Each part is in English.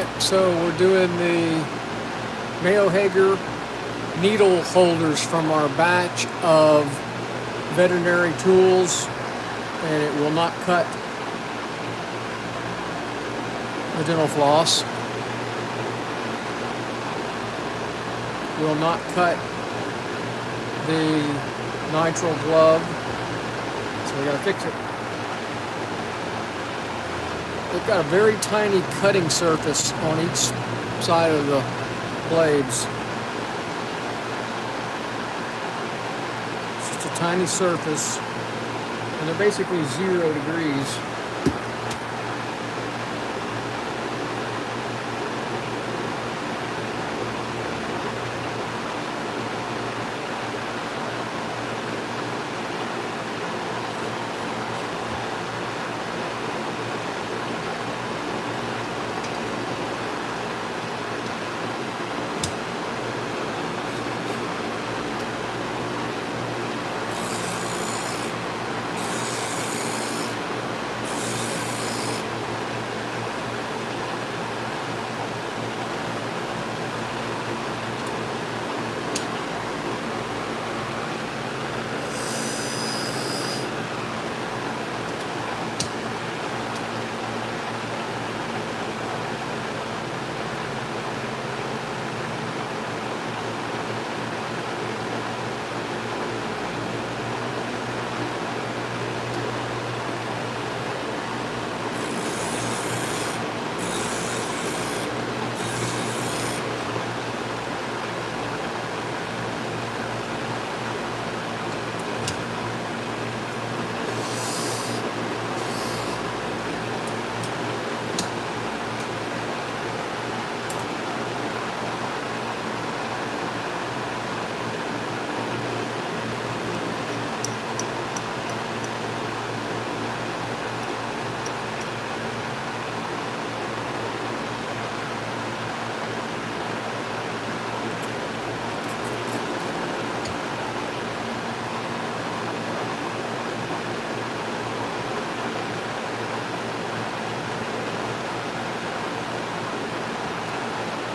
Alright, so we're doing the Mayo-Hegar needle holders from our batch of veterinary tools, and it will not cut the dental floss, will not cut the nitrile glove, so we gotta fix it. They've got a very tiny cutting surface on each side of the blades. It's just a tiny surface, and they're basically 0 degrees.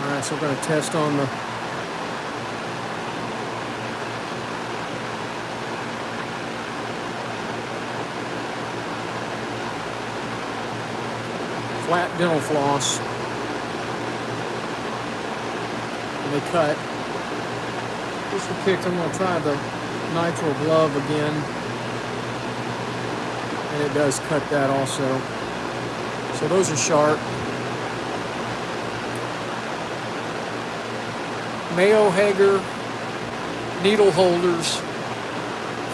Alright, so we're going to test on the flat dental floss. And they cut. This will kick. I'm going to try the nitrile glove again. And it does cut that also. So those are sharp. Mayo-Hegar needle holders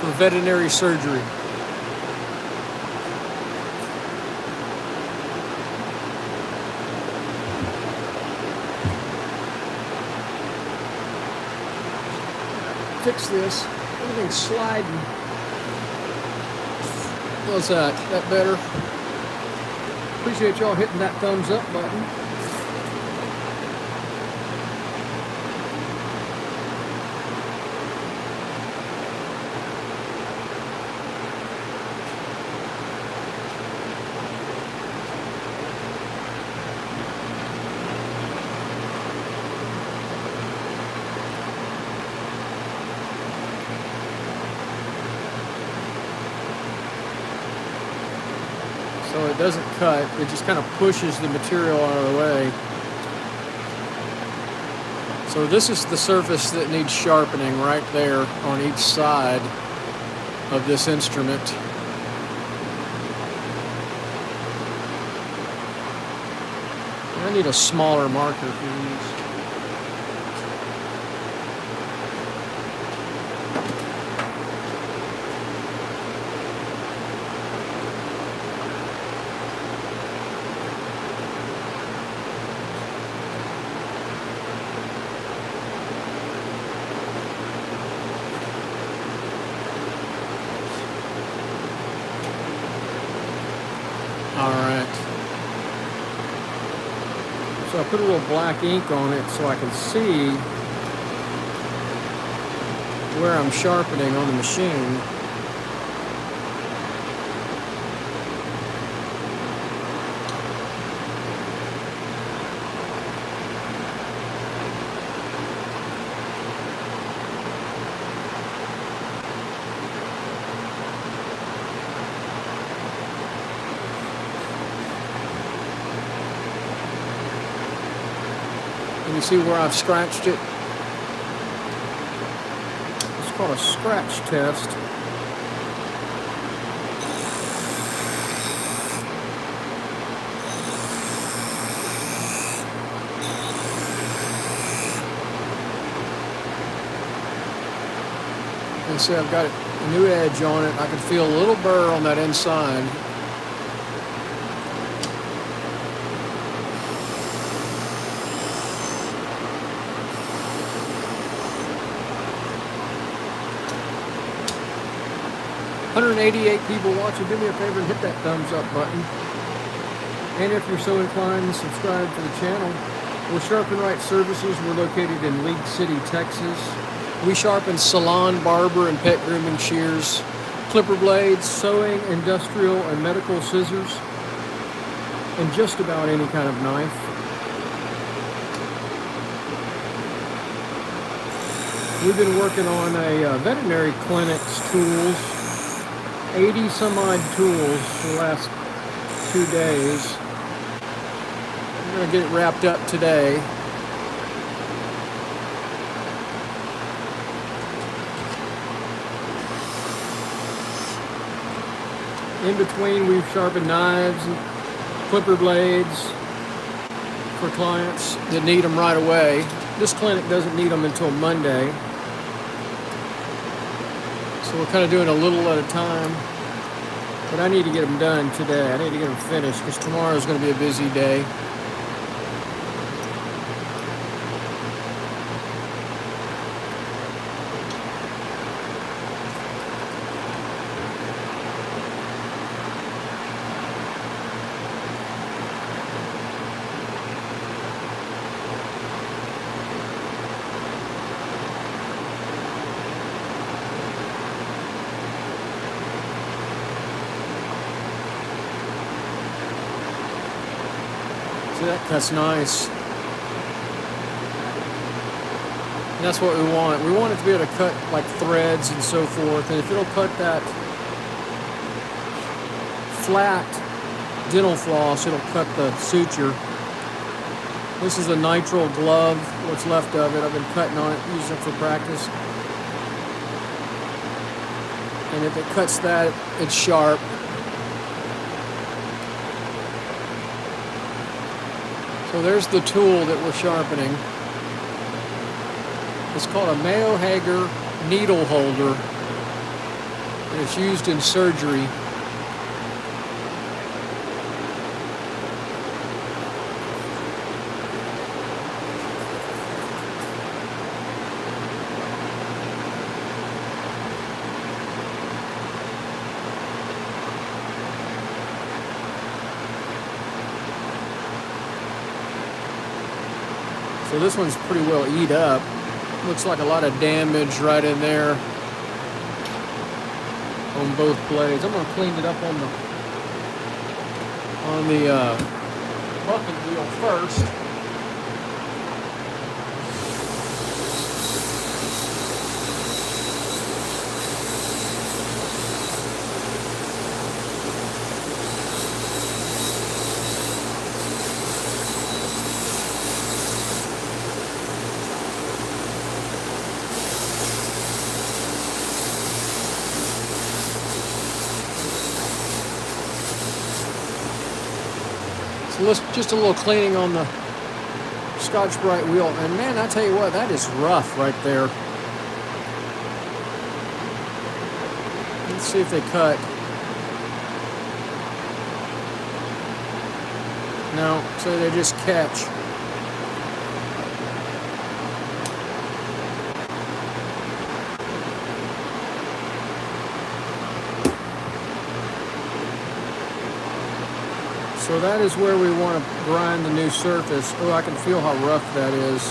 for veterinary surgery. Fix this. Everything's sliding. How's that? That better? Appreciate y'all hitting that thumbs up button. So it doesn't cut, it just kind of pushes the material out of the way. So this is the surface that needs sharpening right there on each side of this instrument. I need a smaller marker for these. Alright. So I put a little black ink on it so I can see where I'm sharpening on the machine. you see where I've scratched it? It's called a scratch test. You see I've got a new edge on it. I can feel a little burr on that inside. $188 people watching. Do me a favor and hit that thumbs up button. And if you're so inclined, subscribe to the channel. We're Sharpen Right Services. We're located in League City, Texas. We sharpen salon, barber, and pet grooming shears, clipper blades, sewing, industrial, and medical scissors, and just about any kind of knife. We've been working on a veterinary clinic's tools, 80 some odd tools for the last 2 days. I'm going to get it wrapped up today. In between, we've sharpened knives and clipper blades for clients that need them right away. This clinic doesn't need them until Monday. So we're kind of doing a little at a time. But I need to get them done today. I need to get them finished because tomorrow is going to be a busy day. See, that cuts nice. And that's what we want. We want it to be able to cut like threads and so forth. And if it'll cut that flat dental floss, it'll cut the suture. This is a nitrile glove, what's left of it. I've been cutting on it, using it for practice. And if it cuts that, it's sharp. So there's the tool that we're sharpening. It's called a Mayo-Hegar needle holder, and it's used in surgery. So this one's pretty well eat up. Looks like a lot of damage right in there on both blades. I'm going to clean it up on the bucket wheel first. Just a little cleaning on the Scotch-Brite wheel. And man, I tell you what, that is rough right there. Let's see if they cut. No, so they just catch. So that is where we want to grind the new surface. Oh, I can feel how rough that is.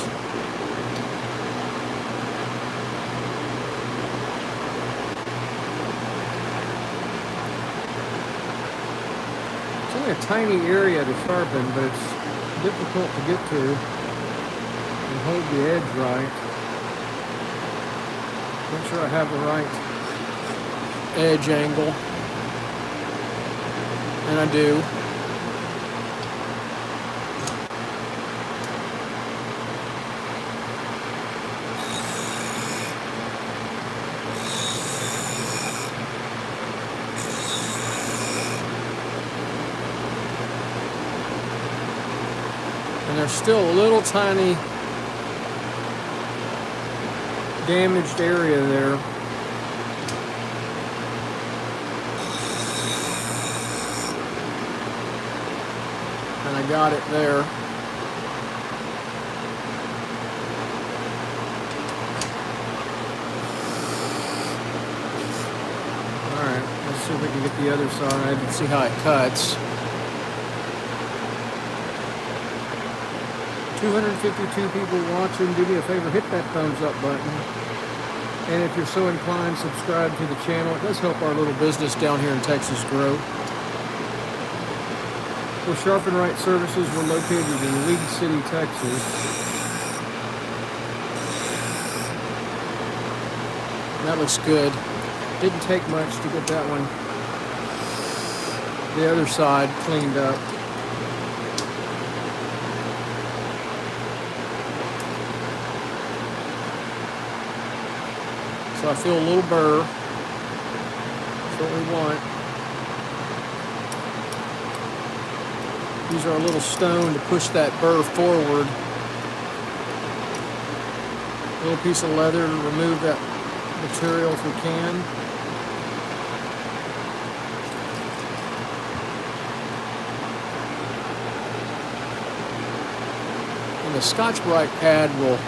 It's only a tiny area to sharpen, but it's difficult to get to and hold the edge right. Make sure I have the right edge angle. And I do. And there's still a little tiny damaged area there. And I got it there. Alright, let's see if we can get the other side and see how it cuts. 252 people watching. Do me a favor, hit that thumbs up button. And if you're so inclined, subscribe to the channel. It does help our little business down here in Texas grow. We're Sharpen Right Services. We're located in League City, Texas. That looks good. Didn't take much to get that one, the other side, cleaned up. So I feel a little burr. That's what we want. Use our little stone to push that burr forward. A little piece of leather to remove that material if we can. And the Scotch-Brite pad will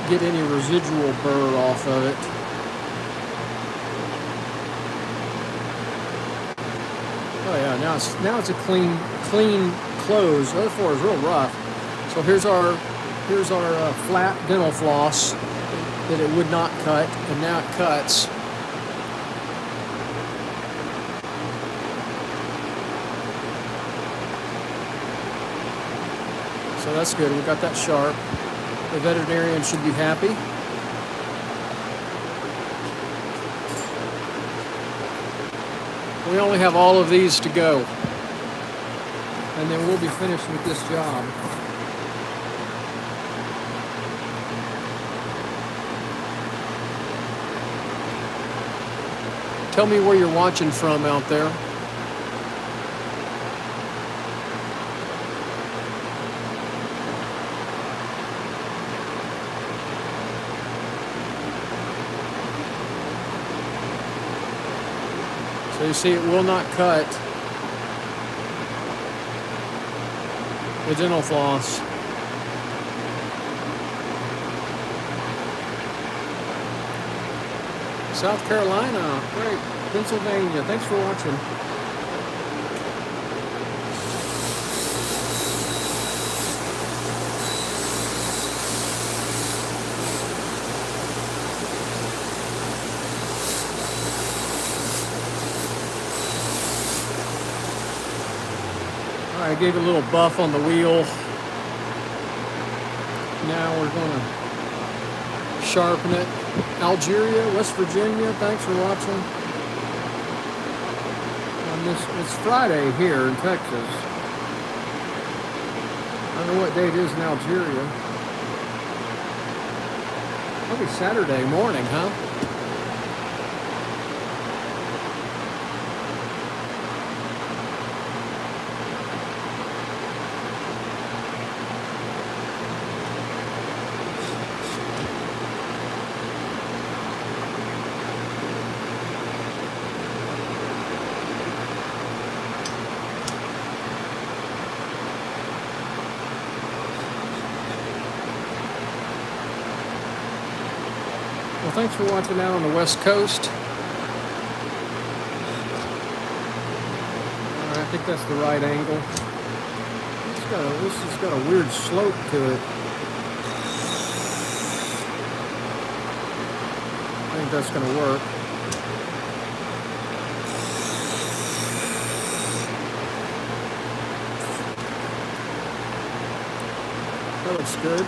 get any residual burr off of it. Oh yeah, now it's a clean close. The other floor is real rough. So here's our flat dental floss that it would not cut, and now it cuts. So that's good. We got that sharp. The veterinarian should be happy. We only have all of these to go, and then we'll be finished with this job. Tell me where you're watching from out there. So you see, it will not cut the dental floss. South Carolina, great. Pennsylvania, thanks for watching. I gave a little buff on the wheel. Now we're going to sharpen it. Algeria, West Virginia, thanks for watching. It's Friday here in Texas. I don't know what day it is in Algeria. Probably Saturday morning, huh? Well, thanks for watching out on the West Coast. All right, I think that's the right angle. This has got a weird slope to it. I think that's going to work. That looks good.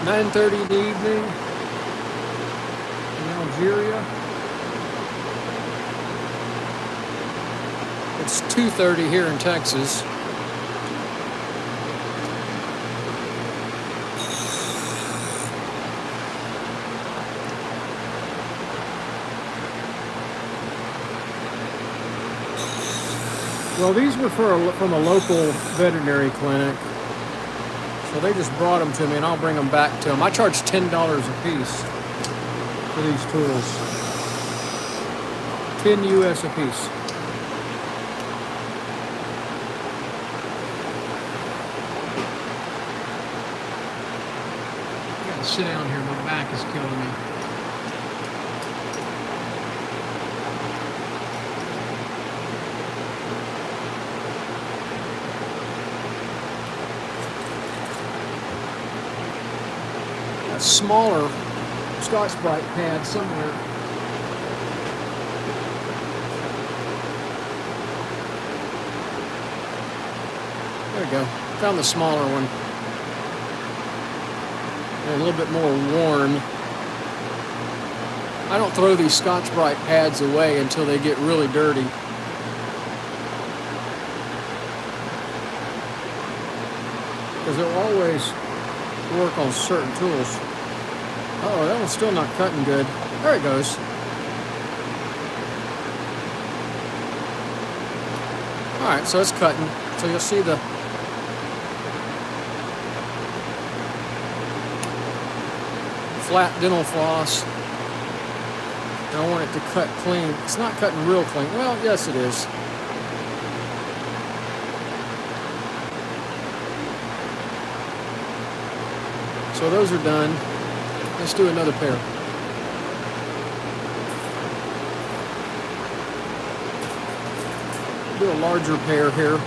(9:30 in the evening in Algeria. It's 2:30 here in Texas. Well, these were from a local veterinary clinic. So they just brought them to me, and I'll bring them back to them. I charge $10 a piece for these tools. 10 US a piece. I gotta sit down here, my back is killing me. Smaller Scotch-Brite pad somewhere. There we go. Found the smaller one. And a little bit more worn. I don't throw these Scotch-Brite pads away until they get really dirty. Because they'll always work on certain tools. Oh, that one's still not cutting good. There it goes. Alright, so it's cutting. So you'll see the flat dental floss. And I want it to cut clean. It's not cutting real clean. Well, yes it is. So those are done. Let's do another pair. Do a larger pair here.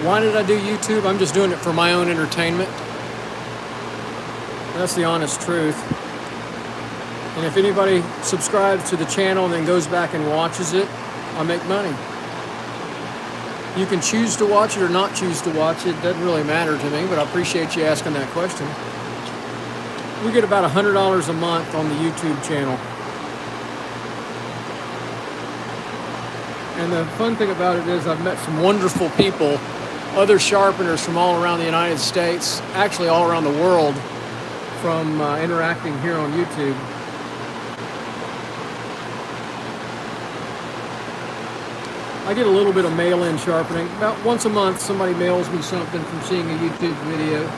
Why did I do YouTube? I'm just doing it for my own entertainment. That's the honest truth. And if anybody subscribes to the channel and then goes back and watches it, I make money. You can choose to watch it or not choose to watch it. Doesn't really matter to me, but I appreciate you asking that question. We get about $100 a month on the YouTube channel. And the fun thing about it is I've met some wonderful people, other sharpeners from all around the United States, actually all around the world, from interacting here on YouTube. I get a little bit of mail-in sharpening. About once a month, somebody mails me something from seeing a YouTube video.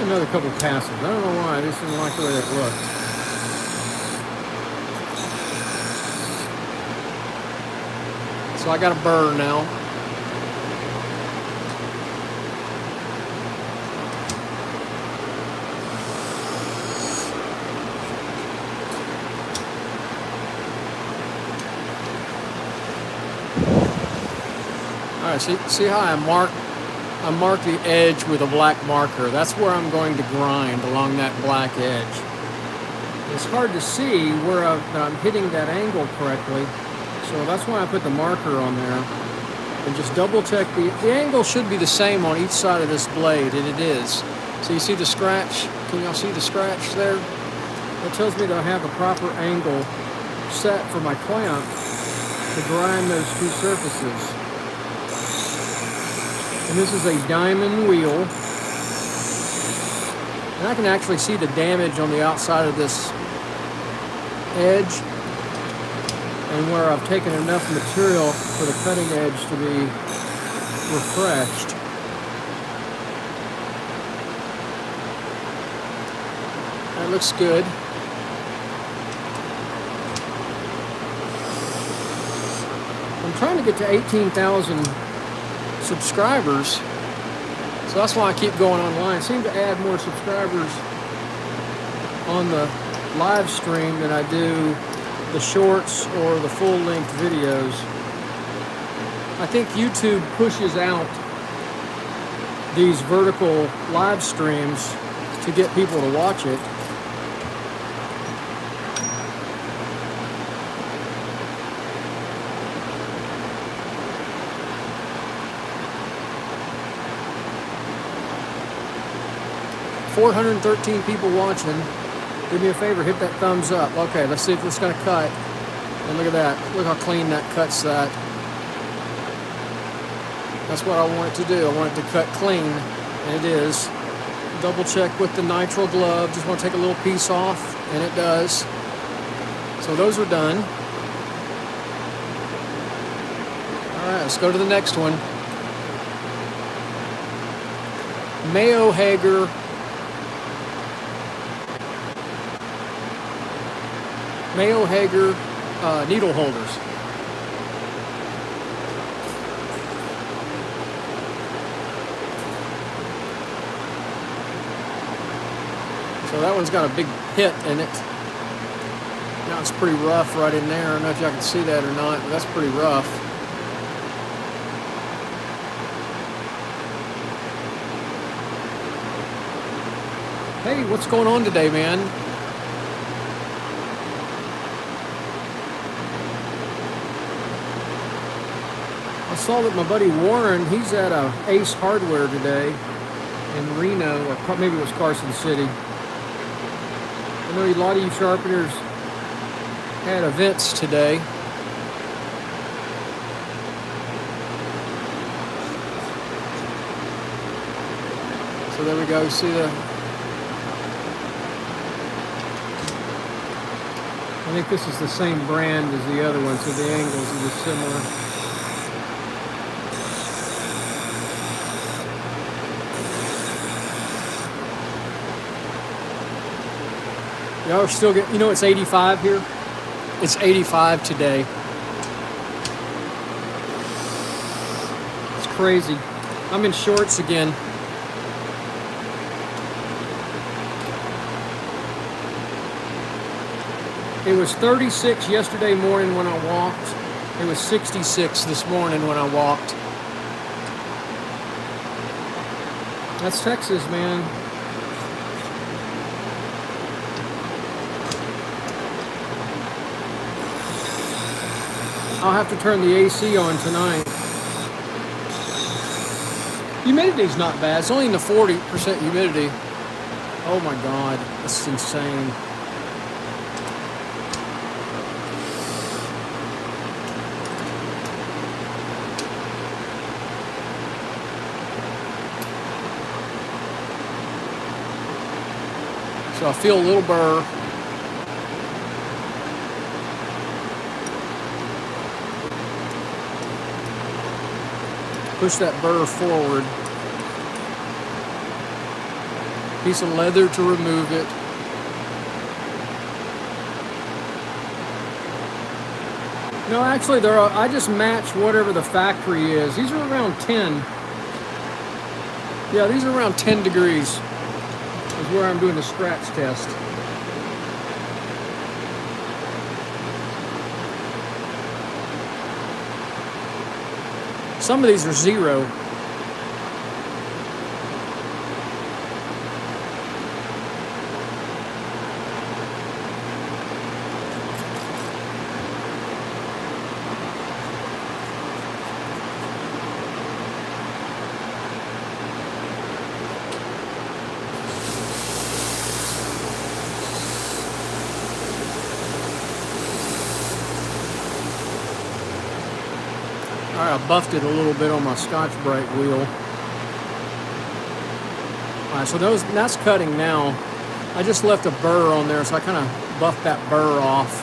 Another couple passes. I don't know why. I just didn't like the way that looked. So I got a burr now. All right. See how I mark the edge with a black marker. That's where I'm going to grind along that black edge. It's hard to see where I'm hitting that angle correctly, so that's why I put the marker on there. And just double check the angle should be the same on each side of this blade, and it is. So you see the scratch? Can y'all see the scratch there? That tells me that I have a proper angle set for my clamp to grind those two surfaces. And this is a diamond wheel. And I can actually see the damage on the outside of this edge and where I've taken enough material for the cutting edge to be refreshed. That looks good. I'm trying to get to 18,000 subscribers, so that's why I keep going online. I seem to add more subscribers on the live stream than I do the shorts or the full-length videos. I think YouTube pushes out these vertical live streams to get people to watch it. $413 people watching. Do me a favor, hit that thumbs up. Okay, let's see if it's going to cut. And look at that. Look how clean that cuts that. That's what I want it to do. I want it to cut clean, and it is. Double check with the nitrile glove. Just want to take a little piece off, and it does. So those are done. All right, let's go to the next one. Mayo-Hegar needle holders. So that one's got a big hit in it. Now it's pretty rough right in there. I don't know if y'all can see that or not, but that's pretty rough. Hey, what's going on today, man? I saw that my buddy Warren, he's at Ace Hardware today in Reno, or maybe it was Carson City. I know a lot of you sharpeners had events today. So there we go, see the... I think this is the same brand as the other one, so the angles are just similar. Y'all are still getting, you know, it's 85 here. It's 85 today. It's crazy. I'm in shorts again. It was 36 yesterday morning when I walked. It was 66 this morning when I walked. That's Texas, man. I'll have to turn the AC on tonight. Humidity's not bad. It's only in the 40% humidity. Oh my God, that's insane. So I feel a little burr. Push that burr forward. Piece of leather to remove it. No, actually, I just match whatever the factory is. These are around 10. Yeah, these are around 10 degrees. Is where I'm doing the scratch test. Some of these are 0. Alright, I buffed it a little bit on my Scotch-Brite wheel. Alright, so that's cutting now. I just left a burr on there, so I kind of buffed that burr off.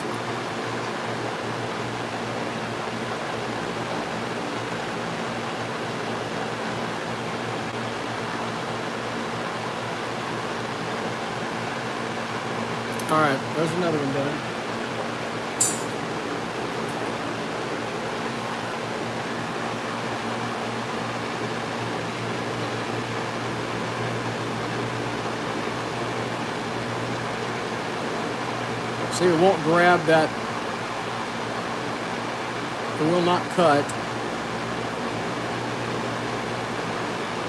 Alright, there's another one done. See, it won't grab that. It will not cut.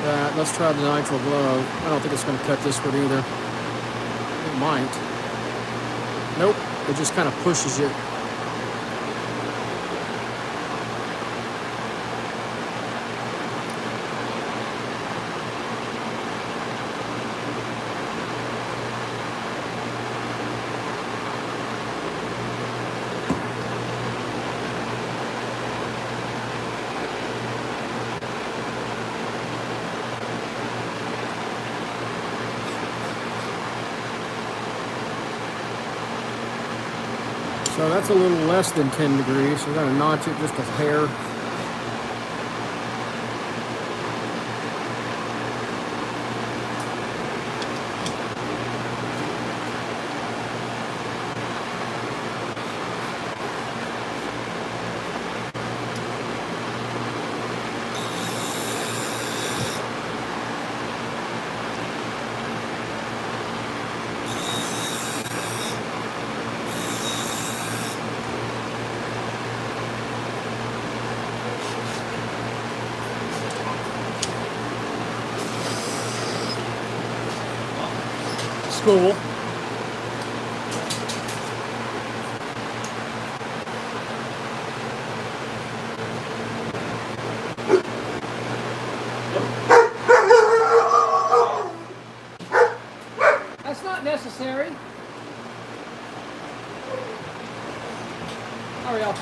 that. Let's try the nitrile glove. I don't think it's going to cut this one either. It might. Nope, it just kind of pushes it. So that's a little less than 10 degrees. So we're going to notch it just a hair. Cool. That's not necessary. Hurry up.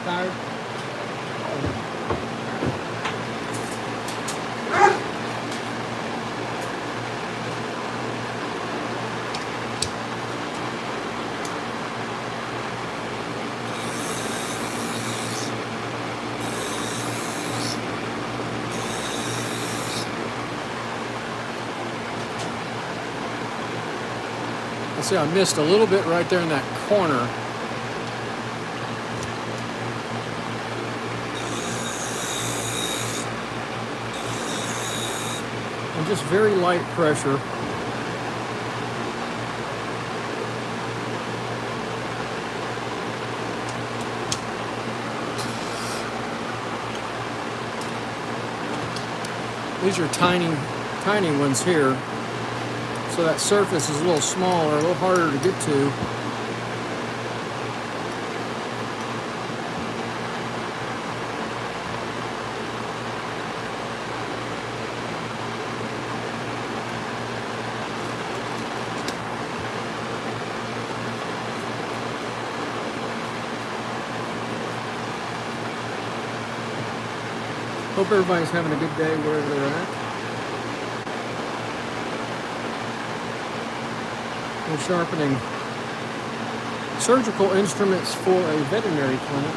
Tired? See, I missed a little bit right there in that corner. And just very light pressure. These are tiny ones here. So that surface is a little smaller, a little harder to get to. Hope everybody's having a good day wherever they're at. We're sharpening surgical instruments for a veterinary clinic.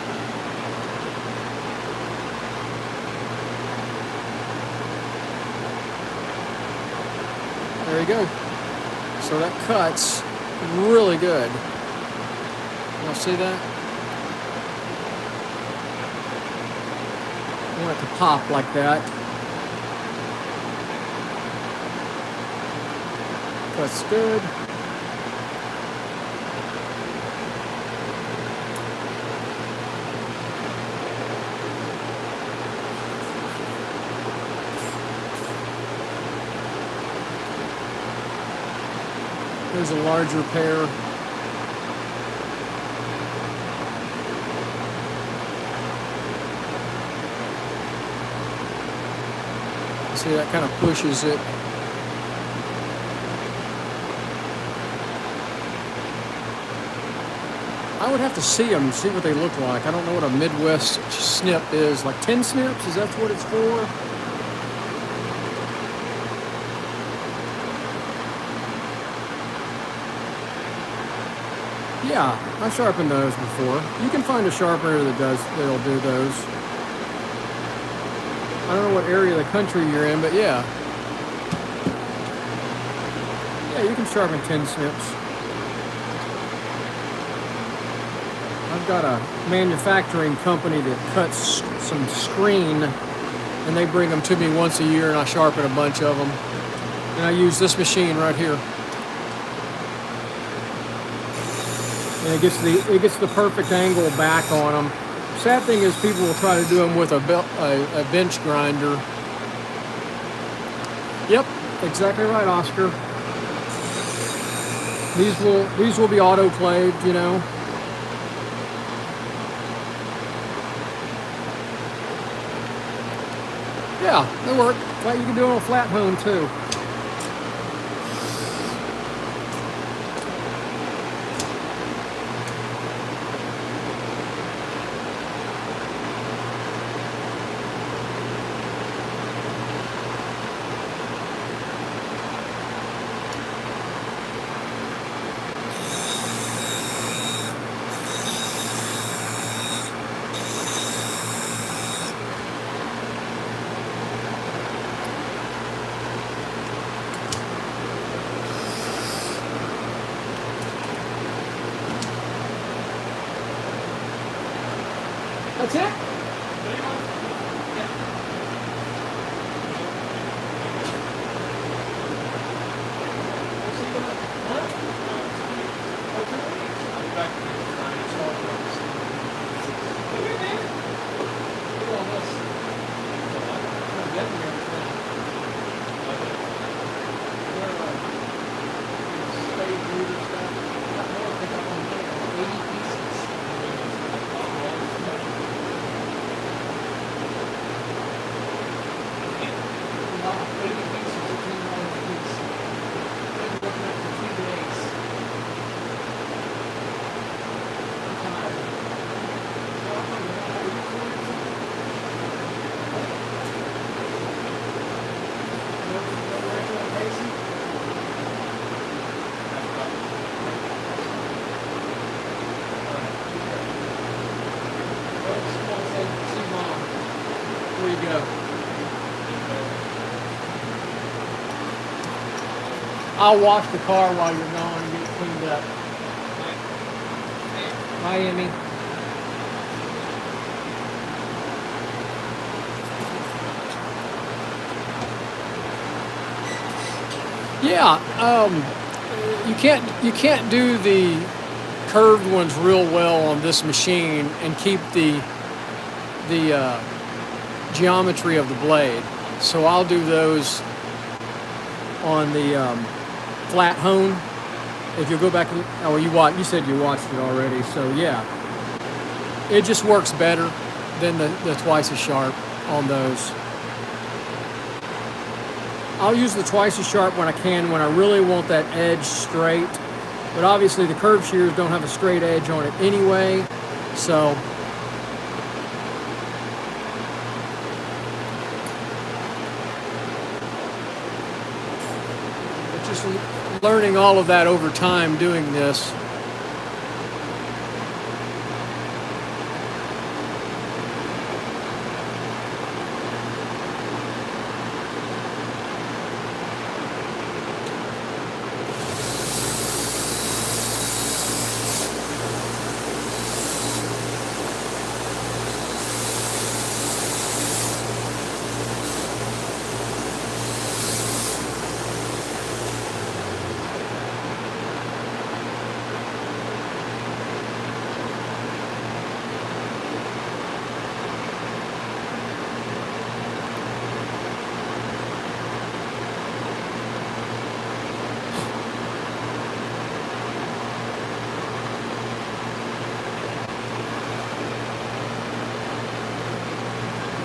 There you go. So that cuts really good. Y'all see that? I want it to pop like that. Cuts good. There's a larger pair. See, that kind of pushes it. I would have to see them, see what they look like. I don't know what a Midwest snip is. Like 10 snips, is that what it's for? Yeah, I've sharpened those before. You can find a sharpener that'll do those. I don't know what area of the country you're in, but yeah. Yeah, you can sharpen 10 snips. I've got a manufacturing company that cuts some screen, and they bring them to me once a year, and I sharpen a bunch of them. And I use this machine right here. And it gets the perfect angle back on them. Sad thing is people will try to do them with a bench grinder, Yep, exactly right, Oscar. These will be autoclaved, you know. Yeah, they work. Well, you can do it on a flat hone too. That's it? There you go. I'll wash the car while you're gone and get it cleaned up. Miami. Yeah, you can't do the curved ones real well on this machine and keep the geometry of the blade. So I'll do those on the flat hone. If you go back, you said you watched it already. So yeah, it just works better than the twice as sharp on those. I'll use the twice as sharp when I can, when I really want that edge straight. But obviously the curved shears don't have a straight edge on it anyway. So just learning all of that over time doing this.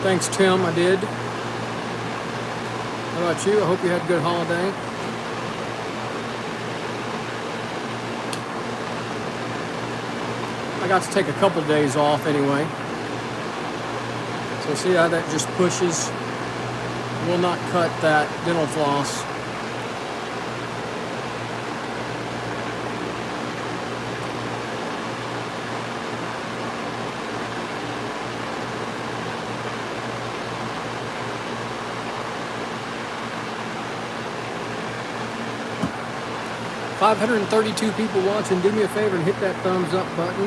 Thanks, Tim. I did. How about you? I hope you had a good holiday. I got to take a couple days off anyway. So see how that just pushes? Will not cut that dental floss. $532 people watching. Do me a favor and hit that thumbs up button.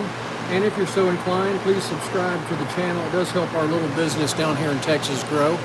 And if you're so inclined, please subscribe to the channel. It does help our little business down here in Texas grow.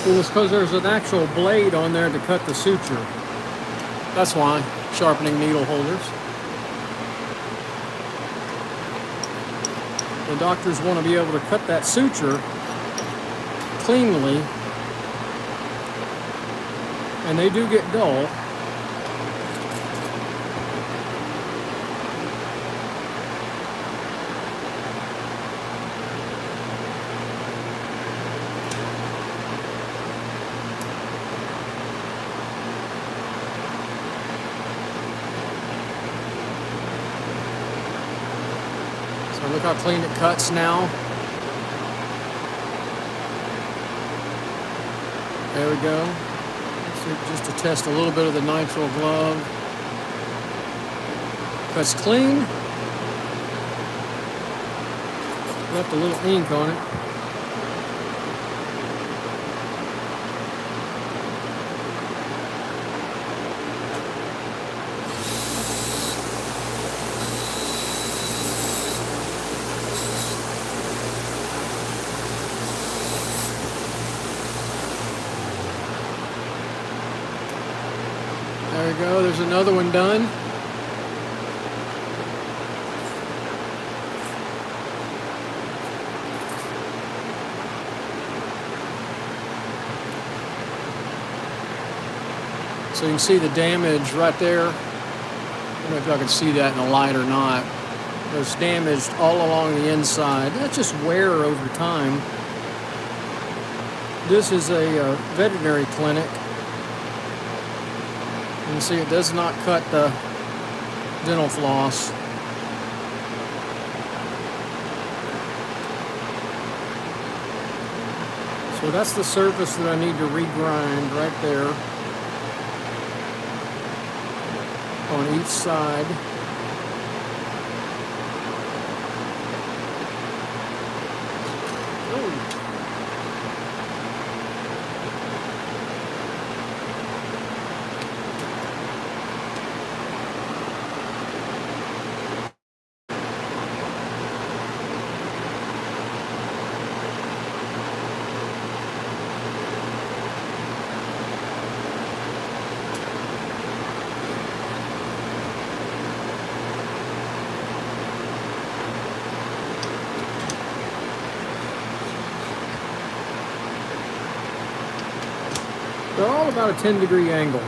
Well, it's because there's an actual blade on there to cut the suture. That's why. Sharpening needle holders. The doctors want to be able to cut that suture cleanly, and they do get dull. So look how clean it cuts now. There we go. So just to test a little bit of the nitrile glove. Cuts clean. Left a little ink on it. There we go, there's another one done. So you can see the damage right there. I don't know if y'all can see that in the light or not. There's damage all along the inside. That's just wear over time. This is a veterinary clinic. You can see it does not cut the dental floss. So that's the surface that I need to regrind right there on each side. They're all about a 10-degree angle.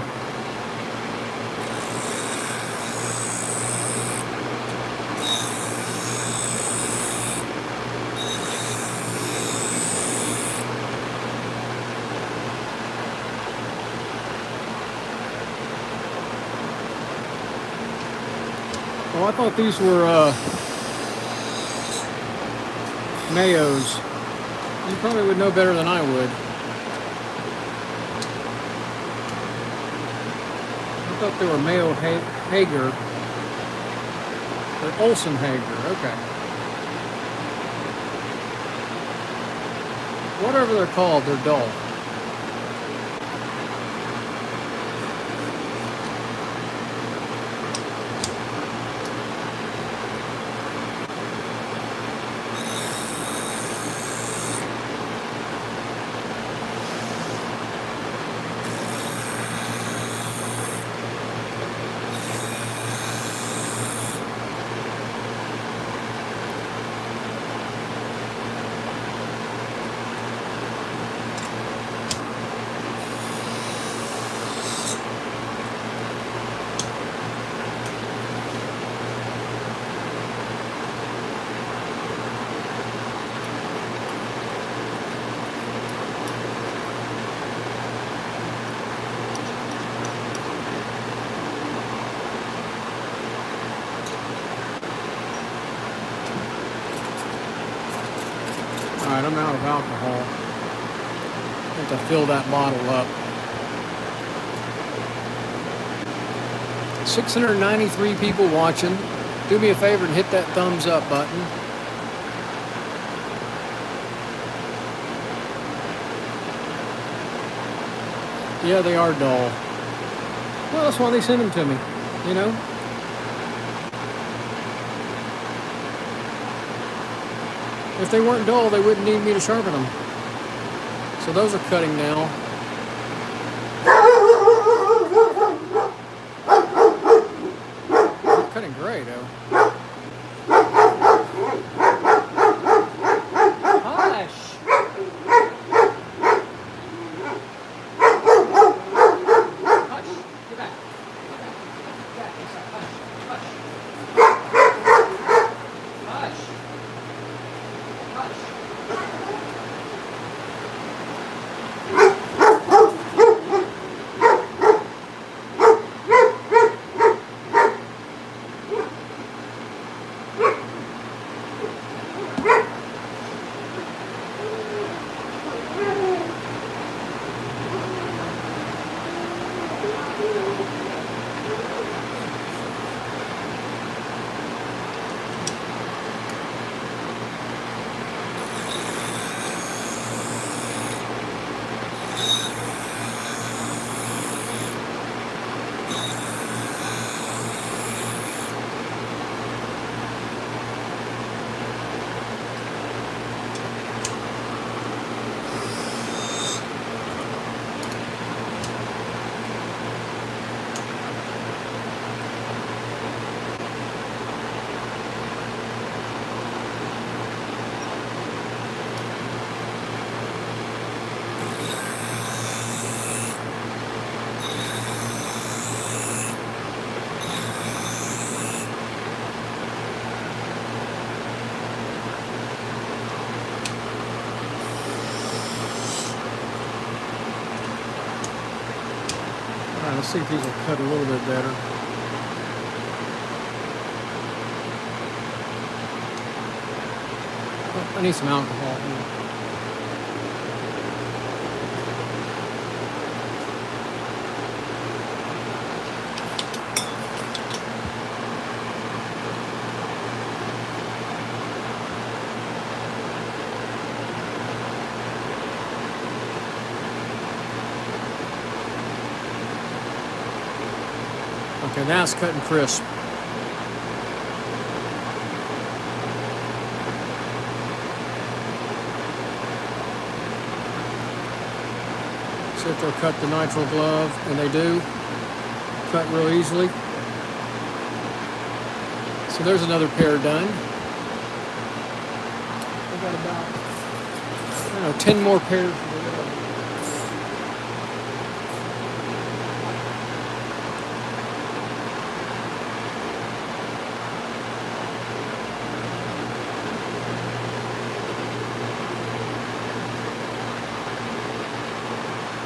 Oh, I thought these were Mayos. You probably would know better than I would. I thought they were Mayo-Hegar. They're Olsen-Hager, okay. Whatever they're called, they're dull. Alright, I'm out of alcohol. I have to fill that bottle up. 693 people watching. Do me a favor and hit that thumbs up button. Yeah, they are dull. Well, that's why they send them to me, you know? If they weren't dull, they wouldn't need me to sharpen them. So those are cutting now. They're cutting great, though. Hush! Hush! Get back. Hush! Hush! Let's see if these will cut a little bit better. Oh, I need some alcohol here. Okay, now it's cutting crisp. See if they'll cut the nitrile glove, and they do. Cut real easily. So there's another pair done. I've got about, I don't know, 10 more pairs.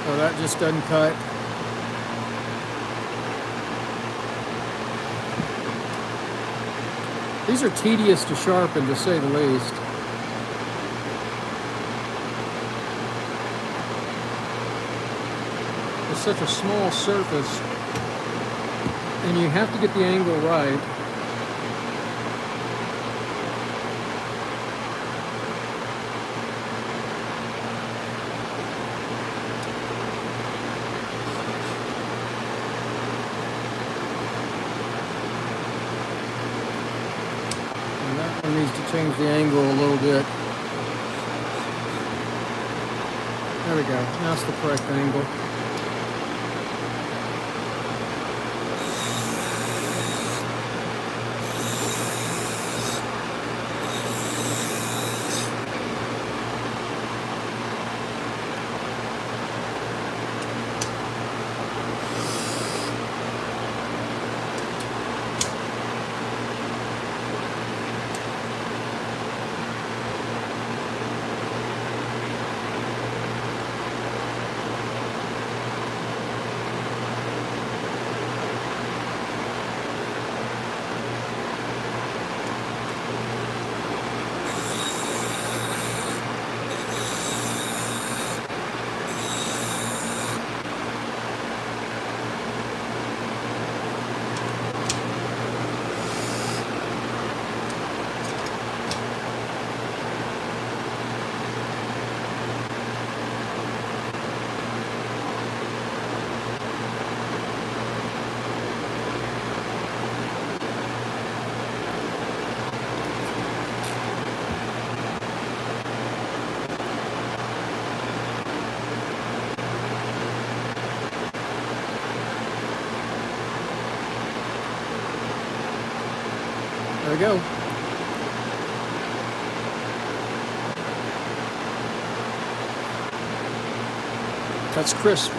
So that just doesn't cut. These are tedious to sharpen, to say the least. It's such a small surface, and you have to get the angle right. Needs to change the angle a little bit. There we go. That's the correct angle. we go. That's crisp.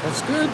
That's good.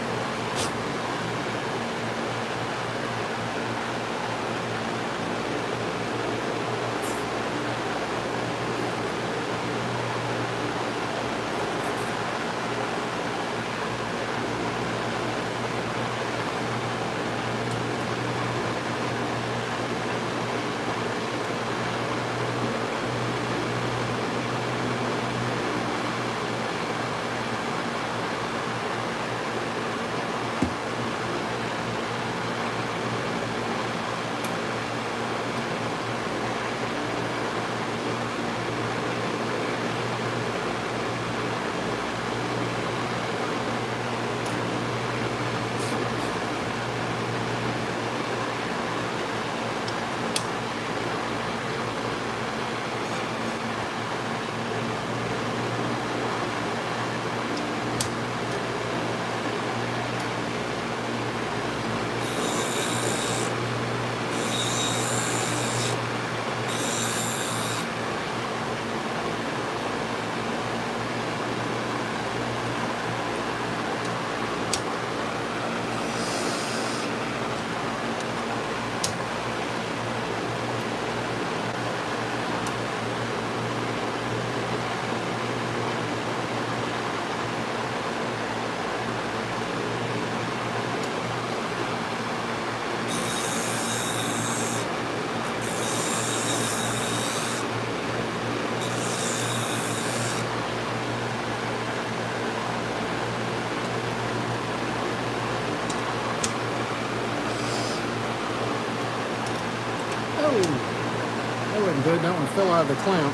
That wasn't good. That one fell out of the clamp.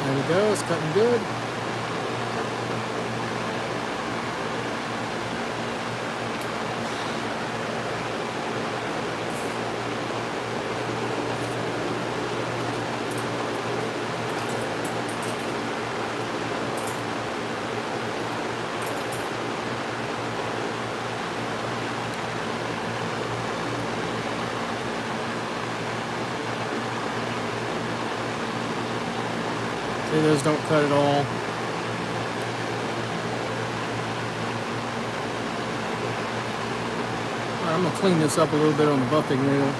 There we go, it's cutting good. See, those don't cut at all. I'm going to clean this up a little bit on the buffing wheel.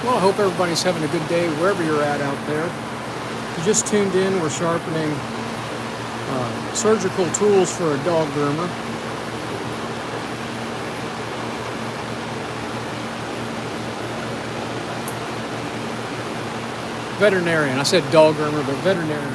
Well, I hope everybody's having a good day wherever you're at out there. If you just tuned in, we're sharpening surgical tools for a dog groomer. Veterinarian. I said dog groomer, but veterinarian.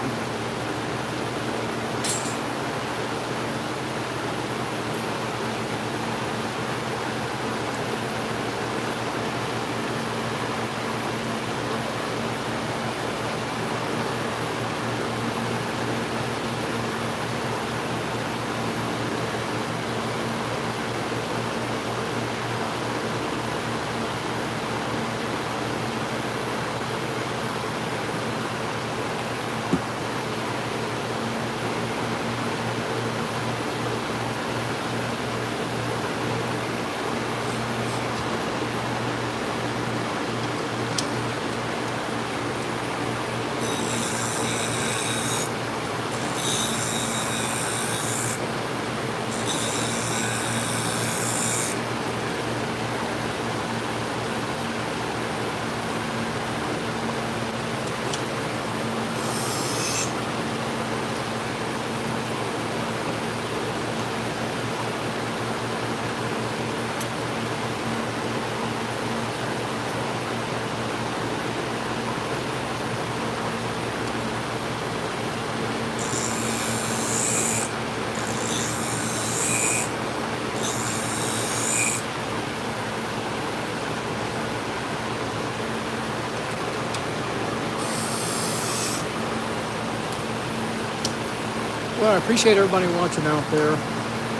Well, I appreciate everybody watching out there.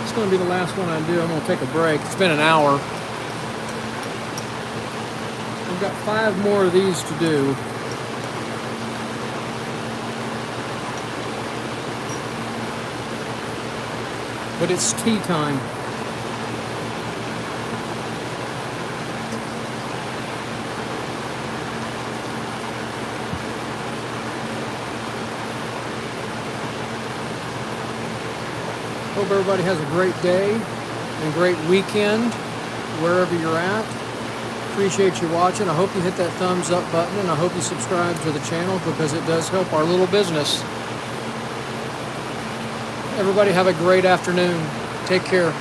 It's going to be the last one I do. I'm going to take a break. It's been an hour. I've got 5 more of these to do. But it's tea time. Hope everybody has a great day and great weekend wherever you're at. Appreciate you watching. I hope you hit that thumbs up button, and I hope you subscribe to the channel because it does help our little business. Everybody have a great afternoon. Take care.